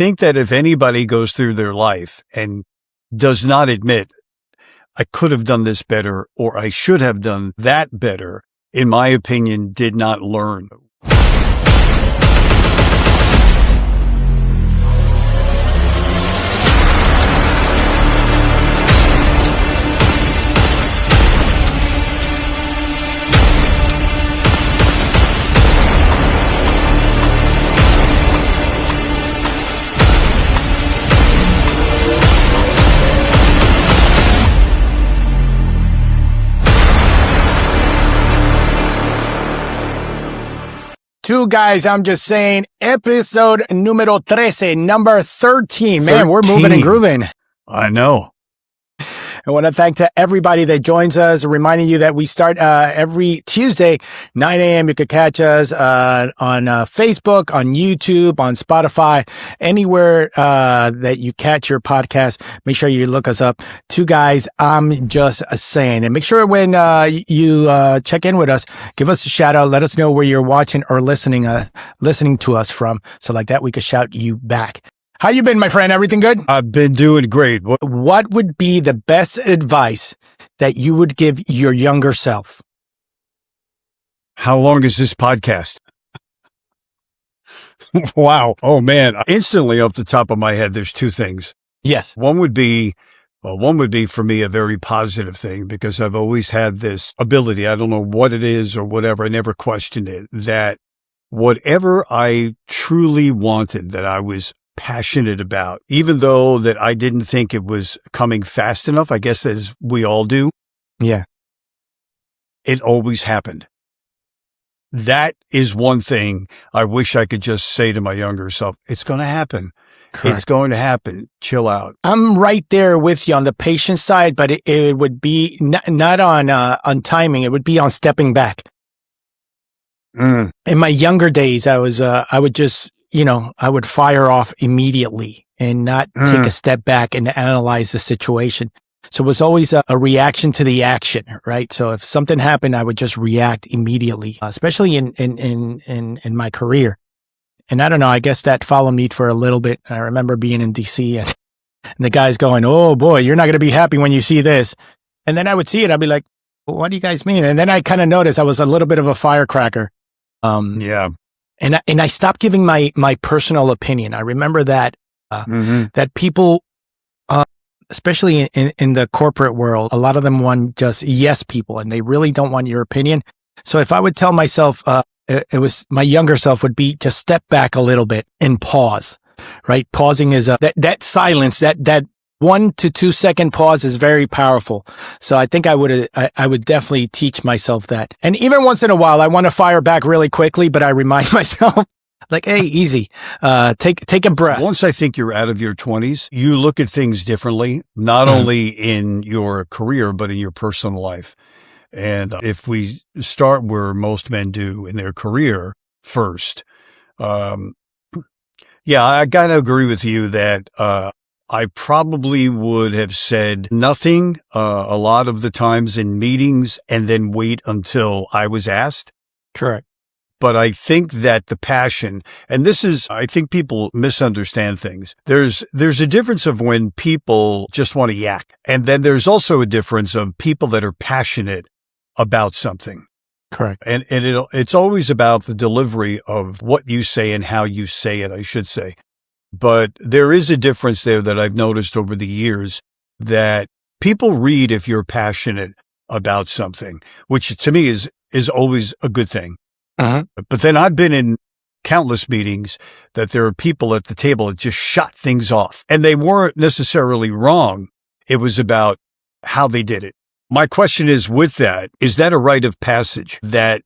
think that if anybody goes through their life and does not admit, I could have done this better, or I should have done that better, in my opinion, did not learn. Two guys, I'm just saying, episode numero 13, number 13. Man, we're moving and grooving. I know. I want to thank to everybody that joins us, reminding you that we start every Tuesday, 9 a.m. You can catch us on Facebook, on YouTube, on Spotify, anywhere that you catch your podcast. Make sure you look us up. Two guys, I'm just saying. And make sure when you check in with us, give us a shout out. Let us know where you're watching or listening to us from. So like that, we could shout you back. How you been, my friend? Everything good? I've been doing great. What would be the best advice that you would give your younger self? How long is this podcast? Wow. Oh, man. Instantly off the top of my head, there's two things. Yes. One would be for me a very positive thing, because I've always had this ability. I don't know what it is or whatever. I never questioned it, that whatever I truly wanted, that I was passionate about, even though that I didn't think it was coming fast enough, I guess, as we all do. Yeah. It always happened. That is one thing I wish I could just say to my younger self. It's going to happen. Correct. It's going to happen. Chill out. I'm right there with you on the patience side, but it would be not on timing. It would be on stepping back. In my younger days, I would just, I would fire off immediately and not take a step back and analyze the situation. So it was always a reaction to the action, right? So if something happened, I would just react immediately, especially in my career. And I don't know, I guess that followed me for a little bit. I remember being in DC and the guy's going, "Oh boy, you're not going to be happy when you see this." And then I would see it. I'd be like, well, "What do you guys mean?" And then I kind of noticed I was a little bit of a firecracker. Yeah. And I stopped giving my personal opinion. I remember that that people, especially in the corporate world, a lot of them want just yes people, and they really don't want your opinion. So if I would tell myself, it was my younger self would be just step back a little bit and pause. Right, pausing is that silence, that 1 to 2 second pause is very powerful. So I think I would definitely teach myself that. And even once in a while, I want to fire back really quickly, but I remind myself, like, hey, easy, take a breath. Once I think you're out of your 20s, you look at things differently, not only in your career, but in your personal life. And if we start where most men do in their career first, yeah, I got to agree with you that I probably would have said nothing a lot of the times in meetings and then wait until I was asked. Correct. But I think that the passion, and this is, I think people misunderstand things. There's a difference of when people just want to yak. And then there's also a difference of people that are passionate about something. Correct. And it's always about the delivery of what you say and how you say it, I should say. But there is a difference there that I've noticed over the years, that people read if you're passionate about something, which to me is always a good thing. But then I've been in countless meetings that there are people at the table that just shot things off, and they weren't necessarily wrong. It was about how they did it. My question is, with that, is that a rite of passage that,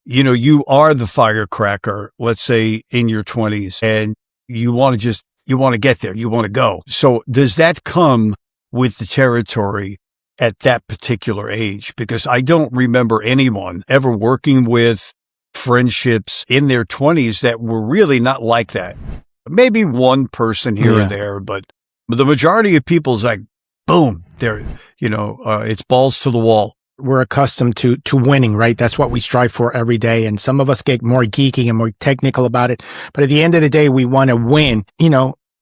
you are the firecracker, let's say in your 20s, and you want to get there, you want to go. So does that come with the territory at that particular age? Because I don't remember anyone ever working with friendships in their 20s that were really not like that. Maybe one person here and there, but the majority of people's like, boom, they're, it's balls to the wall. We're accustomed to winning, right? That's what we strive for every day. And some of us get more geeky and more technical about it. But at the end of the day, we want to win.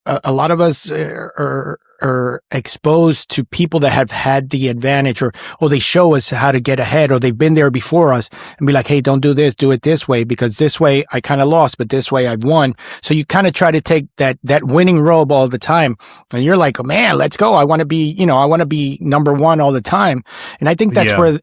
a lot of us are exposed to people that have had the advantage, or they show us how to get ahead, or they've been there before us, and be like, hey, don't do this, do it this way, because this way I kind of lost, but this way I've won. So you kind of try to take that winning robe all the time, and you're like, oh, man, let's go. I want to be number one all the time. And I think that's where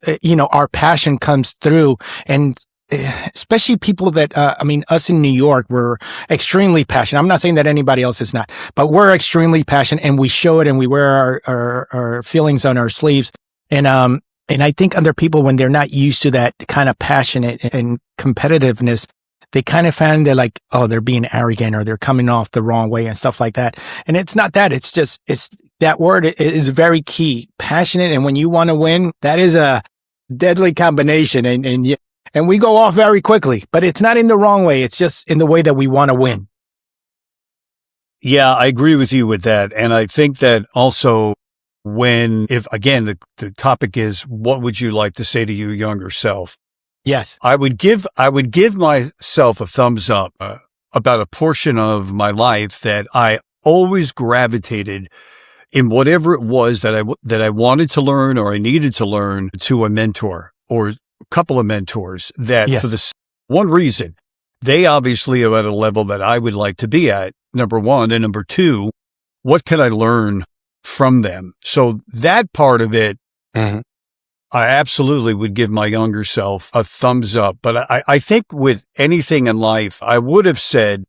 our passion comes through. And especially people that, us in New York, we're extremely passionate. I'm not saying that anybody else is not, but we're extremely passionate, and we show it, and we wear our feelings on our sleeves. And I think other people, when they're not used to that kind of passionate and competitiveness, they kind of find they're like, oh, they're being arrogant, or they're coming off the wrong way and stuff like that. And it's not that. It's that word is very key, passionate. And when you want to win, that is a deadly combination. And we go off very quickly, but it's not in the wrong way. It's just in the way that we want to win. Yeah, I agree with you with that. And I think that also if again, the topic is, what would you like to say to your younger self? Yes. I would give myself a thumbs up about a portion of my life that I always gravitated in whatever it was that I wanted to learn, or I needed to learn, to a mentor or couple of mentors that for this one reason, they obviously are at a level that I would like to be at, number one. And number two, what can I learn from them? So that part of it, I absolutely would give my younger self a thumbs up. But I think with anything in life, I would have said,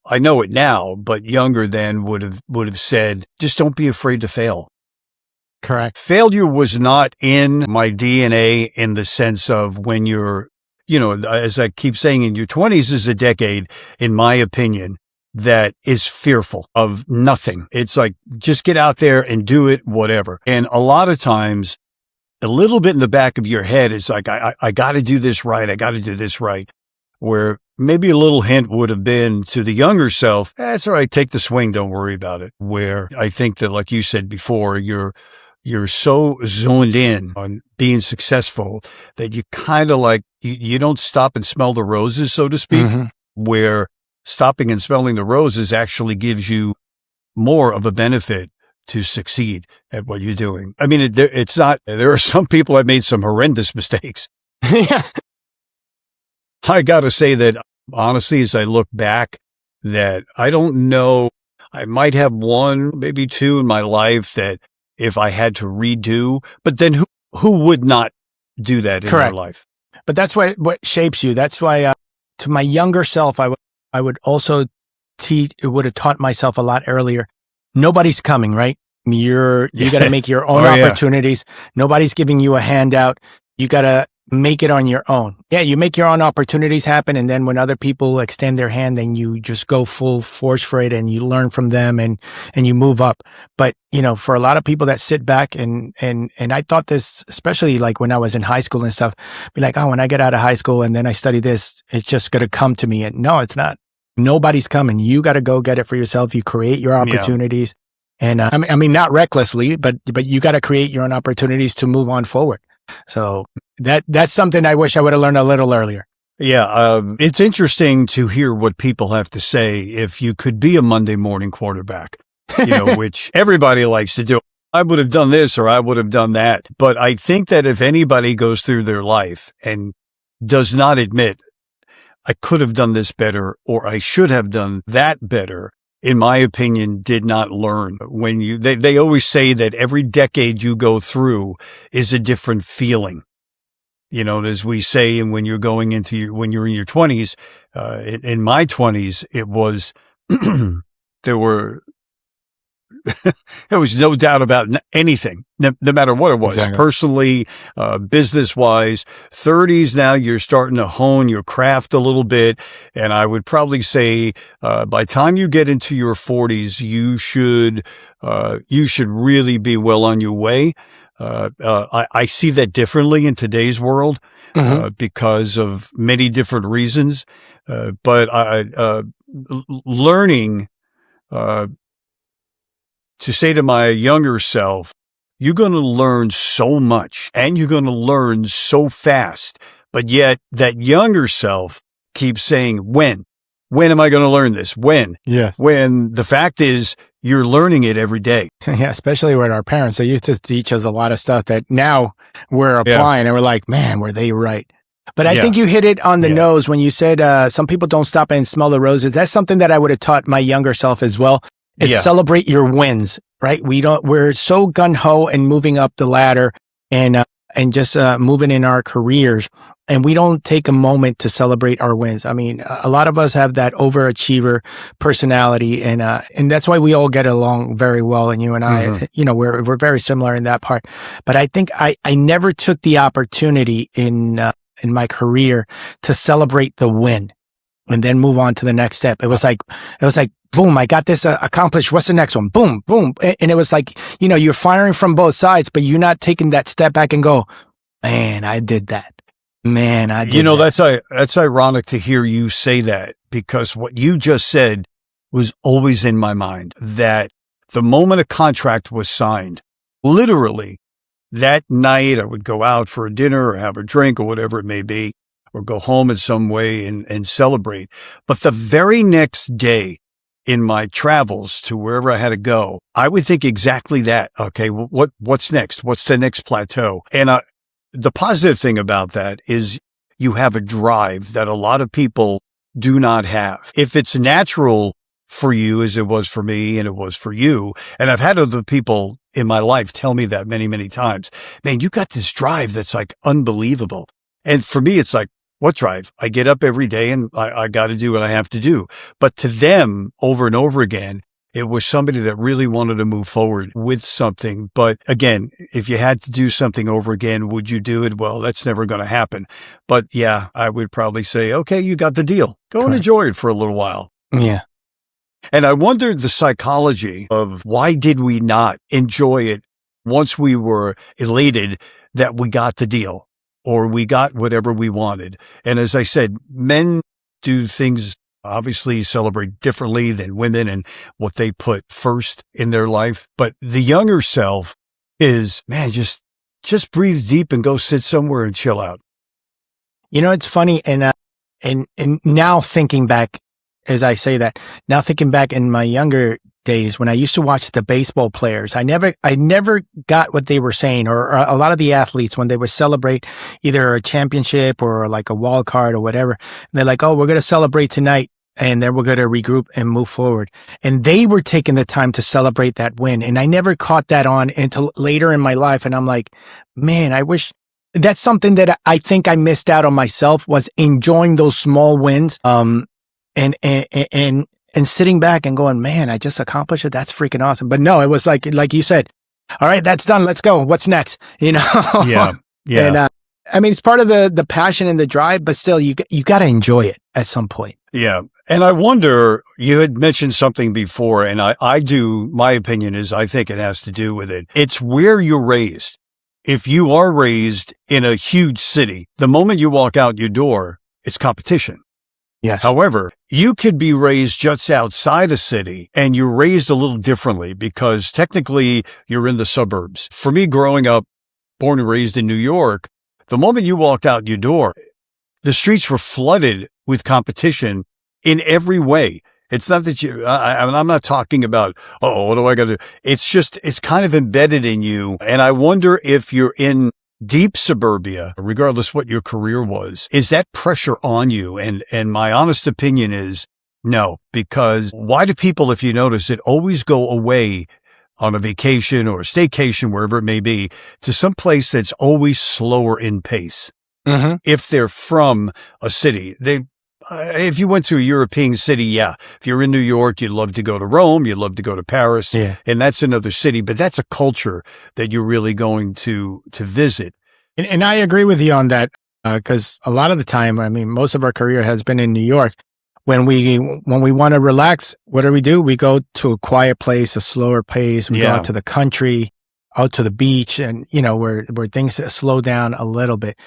I know it now, but younger then would have said, just don't be afraid to fail. Correct. Failure was not in my DNA in the sense of when you're, as I keep saying, in your 20s is a decade, in my opinion, that is fearful of nothing. It's like, just get out there and do it, whatever. And a lot of times, a little bit in the back of your head is like, I got to do this right. I got to do this right. Where maybe a little hint would have been to the younger self, that's all right, take the swing, don't worry about it. Where I think that, like you said before, you're so zoned in on being successful that you kind of like, you don't stop and smell the roses, so to speak, where stopping and smelling the roses actually gives you more of a benefit to succeed at what you're doing. I mean, it's not, there are some people that made some horrendous mistakes. Yeah. I got to say that honestly, as I look back, that I don't know, I might have one, maybe two in my life that if I had to redo, but then who would not do that in their life? But that's what shapes you. That's why to my younger self, I would also would have taught myself a lot earlier. Nobody's coming, right? You got to make your own opportunities. Nobody's giving you a handout. You got to make it on your own. Yeah, you make your own opportunities happen. And then when other people extend their hand, then you just go full force for it, and you learn from them, and you move up. But, for a lot of people that sit back and I thought this, especially like when I was in high school and stuff, be like, oh, when I get out of high school and then I study this, it's just going to come to me. And no, it's not. Nobody's coming. You got to go get it for yourself. You create your opportunities. And I mean, not recklessly, but you got to create your own opportunities to move on forward. So that's something I wish I would have learned a little earlier. Yeah. It's interesting to hear what people have to say if you could be a Monday morning quarterback, which everybody likes to do. I would have done this, or I would have done that. But I think that if anybody goes through their life and does not admit, I could have done this better, or I should have done that better, in my opinion, did not learn. When they always say that every decade you go through is a different feeling. As we say, and when you're going when you're in your 20s, in my 20s, it was, there was no doubt about anything, no matter what it was, personally, business-wise. 30s, now you're starting to hone your craft a little bit. And I would probably say, by the time you get into your 40s, you should really be well on your way. I see that differently in today's world, because of many different reasons. But learning, to say to my younger self, you're going to learn so much, and you're going to learn so fast. But yet that younger self keeps saying, when when am I going to learn this? When? Yes. When the fact is you're learning it every day. Yeah, especially with our parents. They used to teach us a lot of stuff that now we're applying and we're like, man, were they right? But I think you hit it on the nose when you said some people don't stop and smell the roses. That's something that I would have taught my younger self as well. Is celebrate your wins, right? We're so gung-ho and moving up the ladder and just moving in our careers. And we don't take a moment to celebrate our wins. I mean, a lot of us have that overachiever personality, and that's why we all get along very well. And you and I, we're very similar in that part. But I think I never took the opportunity in my career to celebrate the win and then move on to the next step. It was like, boom, I got this accomplished. What's the next one? Boom, boom. And it was like, you're firing from both sides, but you're not taking that step back and go, man, I did that. Man, I did that. That's ironic to hear you say that, because what you just said was always in my mind, that the moment a contract was signed, literally that night I would go out for a dinner or have a drink or whatever it may be, or go home in some way and celebrate. But the very next day in my travels to wherever I had to go, I would think exactly that. Okay, what's next? What's the next plateau? And the positive thing about that is you have a drive that a lot of people do not have. If it's natural for you, as it was for me and it was for you, and I've had other people in my life tell me that many, many times, man, you got this drive that's like unbelievable. And for me, it's like, what drive? I get up every day and I got to do what I have to do. But to them, over and over again, it was somebody that really wanted to move forward with something. But again, if you had to do something over again, would you do it? Well, that's never going to happen. But yeah, I would probably say, okay, you got the deal. Go and enjoy it for a little while. Yeah. And I wondered the psychology of why did we not enjoy it once we were elated that we got the deal or we got whatever we wanted. And as I said, men do things obviously celebrate differently than women and what they put first in their life. But the younger self is, man, just breathe deep and go sit somewhere and chill out. It's funny. And now thinking back, as I say that, now thinking back in my younger days when I used to watch the baseball players, I never got what they were saying, or a lot of the athletes when they would celebrate either a championship or like a wild card or whatever. And they're like, oh, we're going to celebrate tonight. And then we're going to regroup and move forward. And they were taking the time to celebrate that win. And I never caught that on until later in my life. And I'm like, man, I wish that's something that I think I missed out on myself, was enjoying those small wins. And sitting back and going, man, I just accomplished it. That's freaking awesome. But no, it was like you said, all right, that's done. Let's go. What's next? Yeah. Yeah. And, I mean, it's part of the passion and the drive, but still you got to enjoy it at some point. Yeah. And I wonder, you had mentioned something before, and I do, my opinion is I think it has to do with it. It's where you're raised. If you are raised in a huge city, the moment you walk out your door, it's competition. Yes. However, you could be raised just outside a city and you're raised a little differently because technically you're in the suburbs. For me, growing up, born and raised in New York, the moment you walked out your door, the streets were flooded with competition in every way. It's not that I'm not talking about, what do I got to do? It's just, it's kind of embedded in you. And I wonder if you're in deep suburbia, regardless what your career was, is that pressure on you? And my honest opinion is no, because why do people, if you notice it, always go away on a vacation or a staycation, wherever it may be, to some place that's always slower in pace? Mm-hmm. If they're from a city, if you went to a European city, yeah. If you're in New York, you'd love to go to Rome, you'd love to go to Paris, and that's another city, but that's a culture that you're really going to visit. And I agree with you on that, because a lot of the time, I mean, most of our career has been in New York. When we want to relax, what do? We go to a quiet place, a slower pace. We go out to the country, out to the beach, and where things slow down a little bit.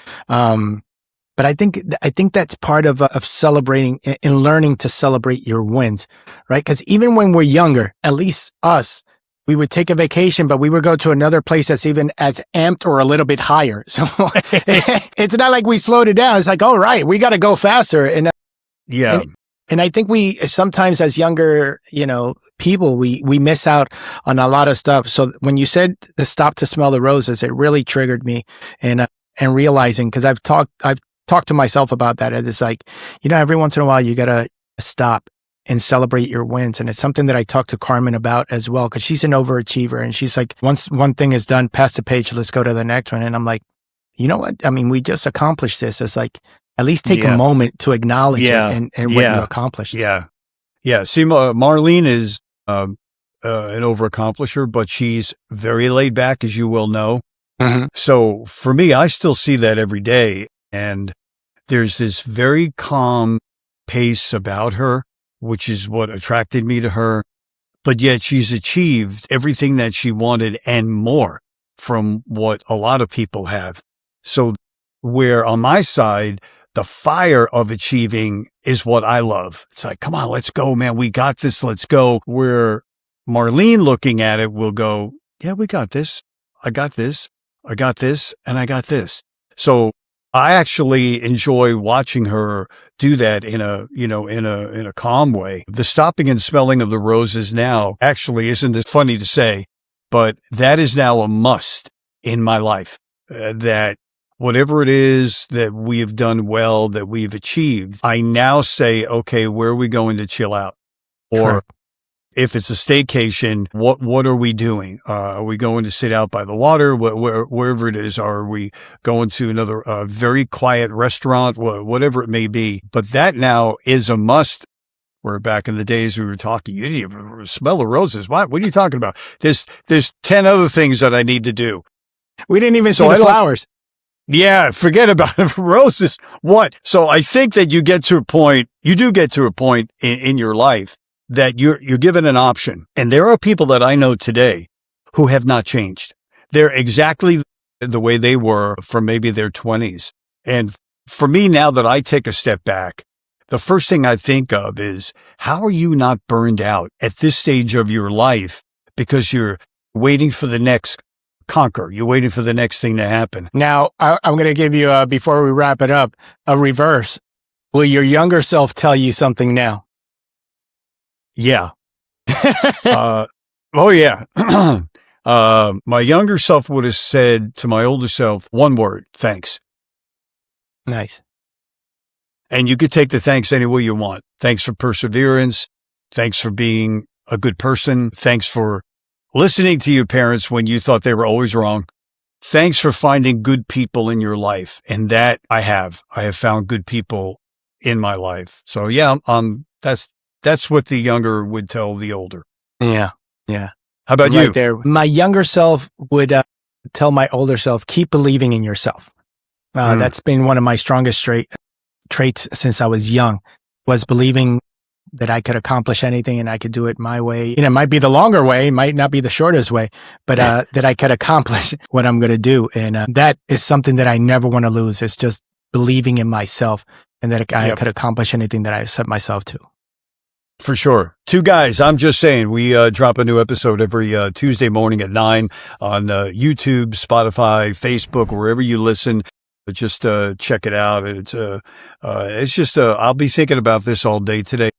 But I think that's part of celebrating and learning to celebrate your wins, right? Because even when we're younger, at least us, we would take a vacation, but we would go to another place that's even as amped or a little bit higher. So it's not like we slowed it down. It's like, all right, we got to go faster. And And I think we sometimes as younger, people, we miss out on a lot of stuff. So when you said to stop to smell the roses, it really triggered me and realizing, because I've talked to myself about that. And it's like, every once in a while you got to stop and celebrate your wins. And it's something that I talked to Carmen about as well, because she's an overachiever. And she's like, once one thing is done, pass the page, let's go to the next one. And I'm like, you know what? I mean, we just accomplished this. It's like, at least take a moment to acknowledge it and what you accomplished. Yeah. Yeah. See, Marlene is an overaccomplisher, but she's very laid back, as you well know. Mm-hmm. So for me, I still see that every day. And there's this very calm pace about her, which is what attracted me to her. But yet she's achieved everything that she wanted and more from what a lot of people have. So where on my side, the fire of achieving is what I love. It's like, come on, let's go, man. We got this. Let's go. Where Marlene looking at it will go, yeah, we got this. I got this. I got this. And I got this. So I actually enjoy watching her do that in a calm way. The stopping and smelling of the roses now actually isn't as funny to say, but that is now a must in my life. That whatever it is that we have done well, that we've achieved, I now say, okay, where are we going to chill out? Or Correct. if it's a staycation, what are we doing? Are we going to sit out by the water? Wherever it is, are we going to another very quiet restaurant? Whatever it may be. But that now is a must. Where back in the days we were talking, you didn't even smell the roses. What are you talking about? There's 10 other things that I need to do. We didn't even see the flowers. Yeah, forget about it. Roses. What? So I think that you do get to a point in your life that you're given an option. And there are people that I know today who have not changed. They're exactly the way they were from maybe their 20s. And for me, now that I take a step back, the first thing I think of is, how are you not burned out at this stage of your life because you're waiting for the next conquer? You're waiting for the next thing to happen. Now, I'm going to give you, before we wrap it up, a reverse. Will your younger self tell you something now? Yeah. Oh, yeah. My younger self would have said to my older self, one word, thanks. Nice. And you could take the thanks any way you want. Thanks for perseverance. Thanks for being a good person. Thanks for listening to your parents when you thought they were always wrong. Thanks for finding good people in your life. And that I have found good people in my life. So yeah, that's what the younger would tell the older. Yeah. Yeah. How about right you? There. My younger self would tell my older self, keep believing in yourself. That's been one of my strongest traits since I was young, was believing that I could accomplish anything and I could do it my way. It might be the longer way, might not be the shortest way, but that I could accomplish what I'm going to do. And that is something that I never want to lose. It's just believing in myself and that I could accomplish anything that I set myself to. For sure. Two guys, I'm just saying, we drop a new episode every Tuesday morning at 9 on YouTube, Spotify, Facebook, wherever you listen. Just check it out. It's just I'll be thinking about this all day today.